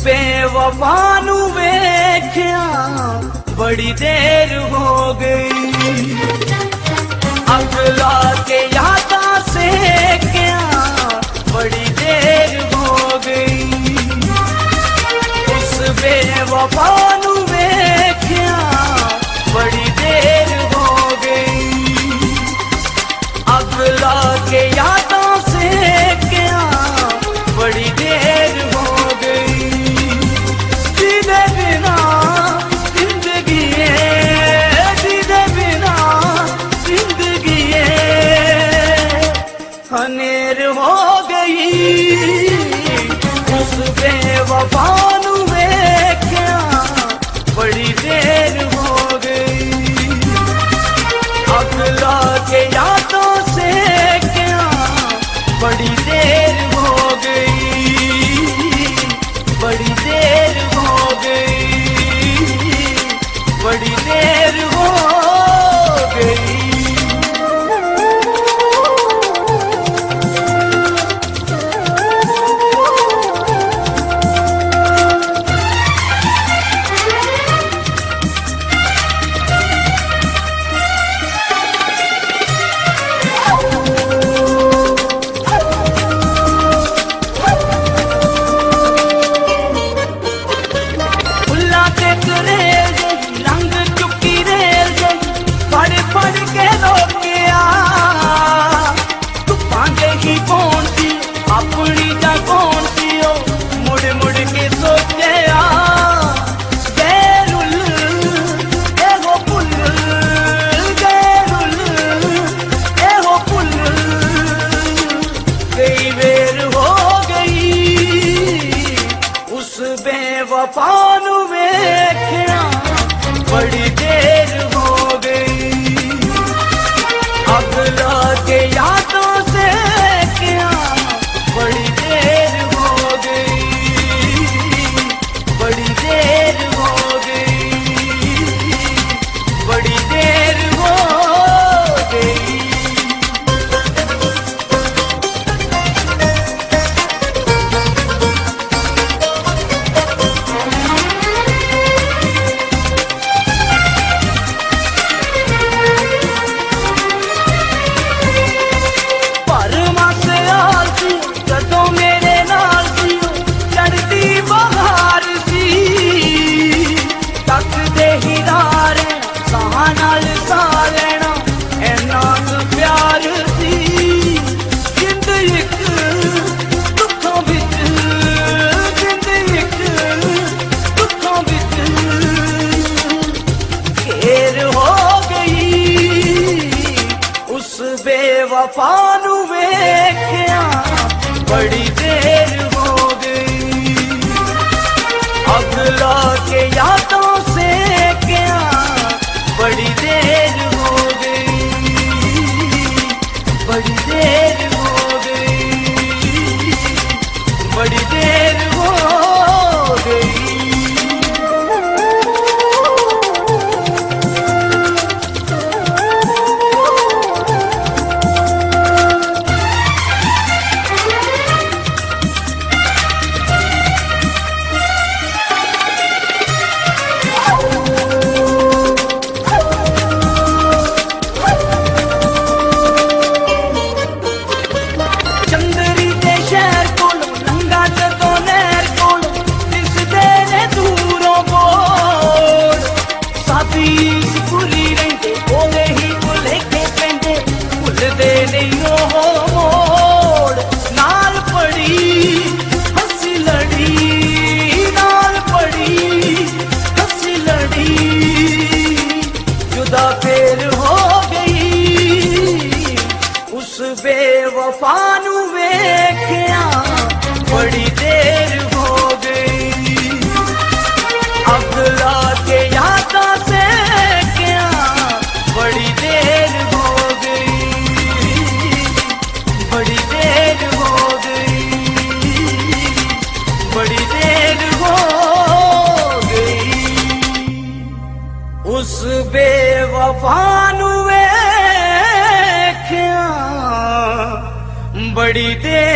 बेवफा नू वेख्या बड़ी देर हो गई, अगला के यादा से क्या बड़ी देर हो गई। उस बेवफा नू वेख्या बड़ी देर हो गई, अगला के यादा से क्या बड़ी देर हो गई। जीने बिना जिंदगी है, जीने बिना जिंदगी है हनेर हो गई। उस बेवफा नू वेख्या बड़ी देर हो गई, अगला के यादों से क्या बड़ी देर हो गई, बड़ी देर हो गई, बड़ी देर हो गई। अपनी जा कौन सी हो मुड़ मुड़ के सोचे गैरुल एहो पुल, गैरुल एहो पुल कई बेर हो गई। उस बेवफा नू वेख्या बड़ी देर हो गई, अगला के यादों से क्या बड़ी देर हो गई, बड़ी देर हो गई, बड़ी देर हो गई। बेवफा नू वेख्या बड़ी देर हो गई, अगला के यादों से क्या बड़ी देर हो गई, बड़ी देर हो गई, बड़ी देर हो गई। बेवफा नू वेख्या बड़ी देर हो गई, अगला के यादा से क्या बड़ी देर हो गई, बड़ी देर हो गई, बड़ी देर हो गई। उस बेवफा नू वेख्या बड़ी देर